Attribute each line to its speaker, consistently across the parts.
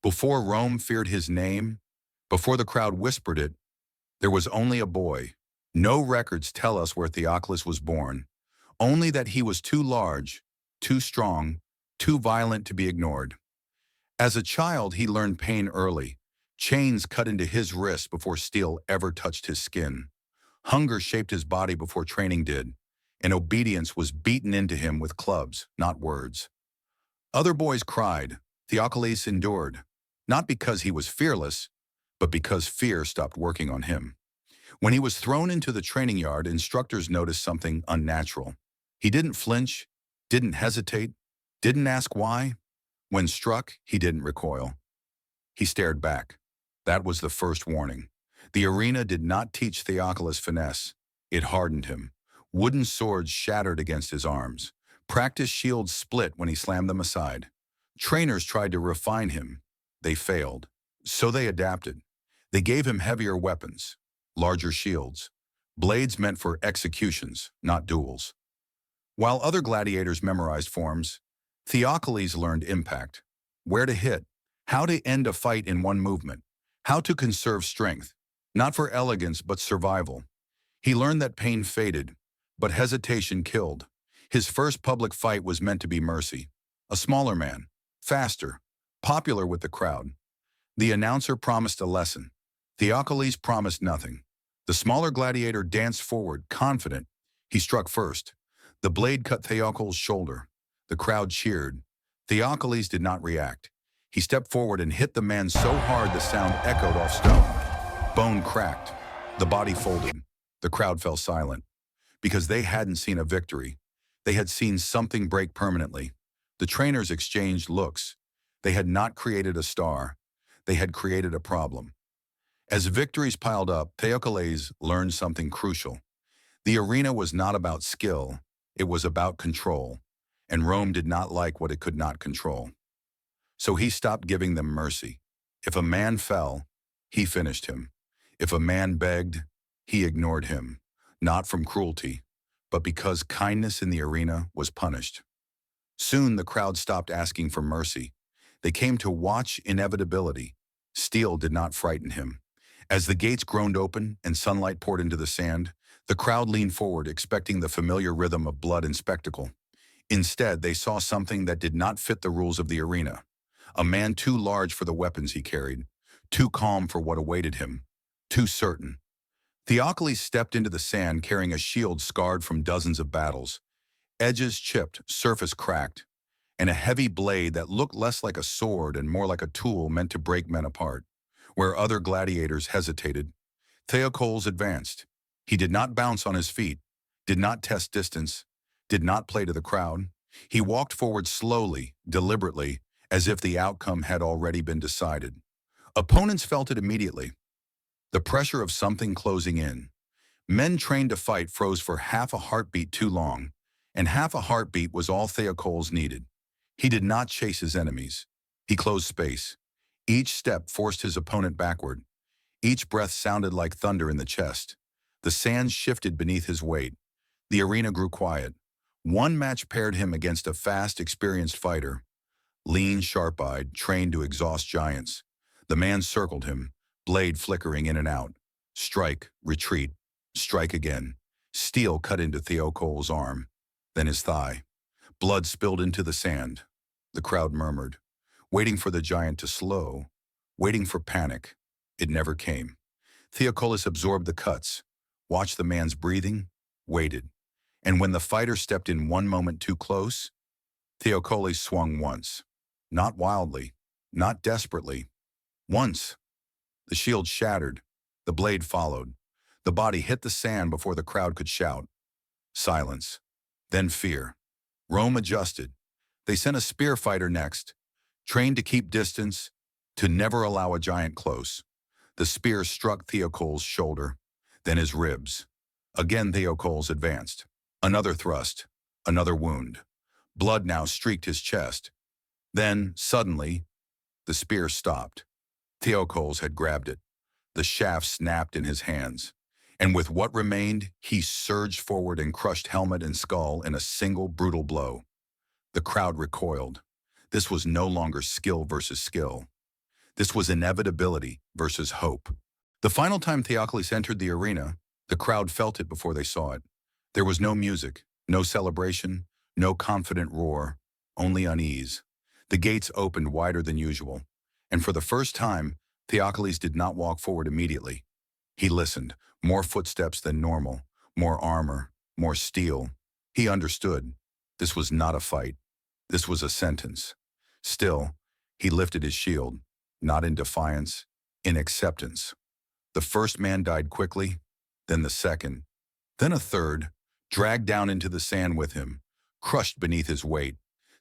Speaker 1: Before Rome feared his name, before the crowd whispered it, there was only a boy. No records tell us where Theokoles was born, only that he was too large, too strong, too violent to be ignored. As a child, he learned pain early. Chains cut into his wrists before steel ever touched his skin. Hunger shaped his body before training did, and obedience was beaten into him with clubs, not words. Other boys cried. Theokoles endured, not because he was fearless, but because fear stopped working on him. When he was thrown into the training yard, instructors noticed something unnatural. He didn't flinch, didn't hesitate, didn't ask why. When struck, he didn't recoil. He stared back. That was the first warning. The arena did not teach Theokoles finesse. It hardened him. Wooden swords shattered against his arms. Practice shields split when he slammed them aside. Trainers tried to refine him. They failed. So they adapted. They gave him heavier weapons, larger shields, blades meant for executions, not duels. While other gladiators memorized forms, Theokoles learned impact, where to hit, how to end a fight in one movement, how to conserve strength, not for elegance but survival. He learned that pain faded, but hesitation killed. His first public fight was meant to be mercy. A smaller man, faster, popular with the crowd. The announcer promised a lesson. Theokoles promised nothing. The smaller gladiator danced forward, confident. He struck first. The blade cut Theokoles' shoulder. The crowd cheered. Theokoles did not react. He stepped forward and hit the man so hard the sound echoed off stone. Bone cracked. The body folded. The crowd fell silent. Because they hadn't seen a victory. They had seen something break permanently. The trainers exchanged looks. They had not created a star. They had created a problem. As victories piled up, Theokoles learned something crucial. The arena was not about skill. It was about control. And Rome did not like what it could not control. So he stopped giving them mercy. If a man fell, he finished him. If a man begged, he ignored him. Not from cruelty, but because kindness in the arena was punished. Soon the crowd stopped asking for mercy. They came to watch inevitability. Steel did not frighten him. As the gates groaned open and sunlight poured into the sand, the crowd leaned forward, expecting the familiar rhythm of blood and spectacle. Instead, they saw something that did not fit the rules of the arena. A man too large for the weapons he carried, too calm for what awaited him, too certain. Theokoles stepped into the sand carrying a shield scarred from dozens of battles. Edges chipped, surface cracked, and a heavy blade that looked less like a sword and more like a tool meant to break men apart. Where other gladiators hesitated, Theokoles advanced. He did not bounce on his feet, did not test distance, did not play to the crowd. He walked forward slowly, deliberately, as if the outcome had already been decided. Opponents felt it immediately. The pressure of something closing in. Men trained to fight froze for half a heartbeat too long, and half a heartbeat was all Theokoles needed. He did not chase his enemies. He closed space. Each step forced his opponent backward. Each breath sounded like thunder in the chest. The sand shifted beneath his weight. The arena grew quiet. One match paired him against a fast, experienced fighter. Lean, sharp-eyed, trained to exhaust giants. The man circled him, blade flickering in and out. Strike, retreat, strike again. Steel cut into Theokoles' arm, then his thigh. Blood spilled into the sand. The crowd murmured, waiting for the giant to slow, waiting for panic. It never came. Theokoles absorbed the cuts, watched the man's breathing, waited. And when the fighter stepped in one moment too close, Theokoles swung once. Not wildly, not desperately. Once. The shield shattered. The blade followed. The body hit the sand before the crowd could shout. Silence. Then fear. Rome adjusted. They sent a spear fighter next, trained to keep distance, to never allow a giant close. The spear struck Theokoles' shoulder, then his ribs. Again Theokoles advanced. Another thrust, another wound. Blood now streaked his chest. Then, suddenly, the spear stopped. Theokoles had grabbed it. The shaft snapped in his hands. And with what remained, he surged forward and crushed helmet and skull in a single brutal blow. The crowd recoiled. This was no longer skill versus skill. This was inevitability versus hope. The final time Theokoles entered the arena, the crowd felt it before they saw it. There was no music, no celebration, no confident roar, only unease. The gates opened wider than usual, and for the first time, Theokoles did not walk forward immediately. He listened, more footsteps than normal, more armor, more steel. He understood. This was not a fight. This was a sentence. Still, he lifted his shield, not in defiance, in acceptance. The first man died quickly, then the second, then a third, dragged down into the sand with him, crushed beneath his weight.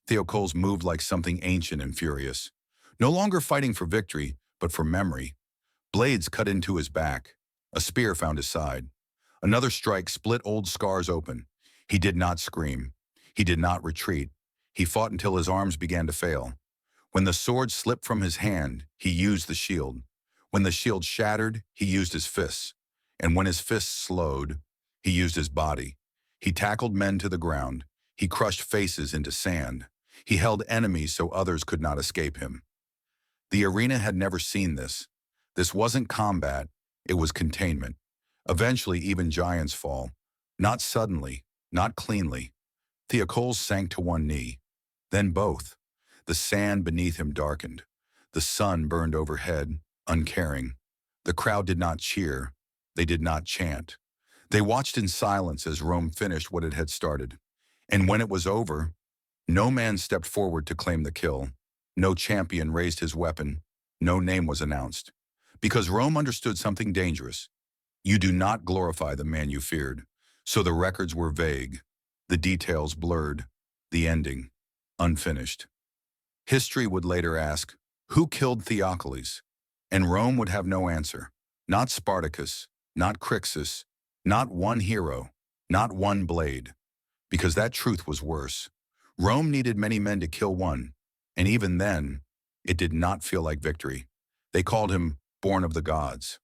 Speaker 1: Theokoles moved like something ancient and furious, no longer fighting for victory, but for memory. Blades cut into his back. A spear found his side. Another strike split old scars open. He did not scream. He did not retreat. He fought until his arms began to fail. When the sword slipped from his hand, he used the shield. When the shield shattered, he used his fists. And when his fists slowed, he used his body. He tackled men to the ground. He crushed faces into sand. He held enemies so others could not escape him. The arena had never seen this. This wasn't combat, it was containment. Eventually, even giants fall. Not suddenly, not cleanly. Theokoles sank to one knee, then both. The sand beneath him darkened. The sun burned overhead, uncaring. The crowd did not cheer. They did not chant. They watched in silence as Rome finished what it had started. And when it was over, no man stepped forward to claim the kill. No champion raised his weapon. No name was announced. Because Rome understood something dangerous. You do not glorify the man you feared. So the records were vague, the details blurred, the ending unfinished. History would later ask, who killed Theokoles? And Rome would have no answer. Not Spartacus, not Crixus, not one hero, not one blade. Because that truth was worse. Rome needed many men to kill one, and even then, it did not feel like victory. They called him born of the gods.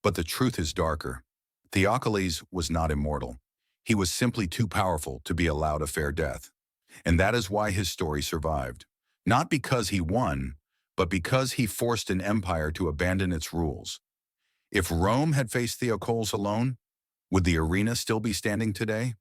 Speaker 1: But the truth is darker. Theokoles was not immortal. He was simply too powerful to be allowed a fair death. And that is why his story survived. Not because he won, but because he forced an empire to abandon its rules. If Rome had faced Theokoles alone, would the arena still be standing today?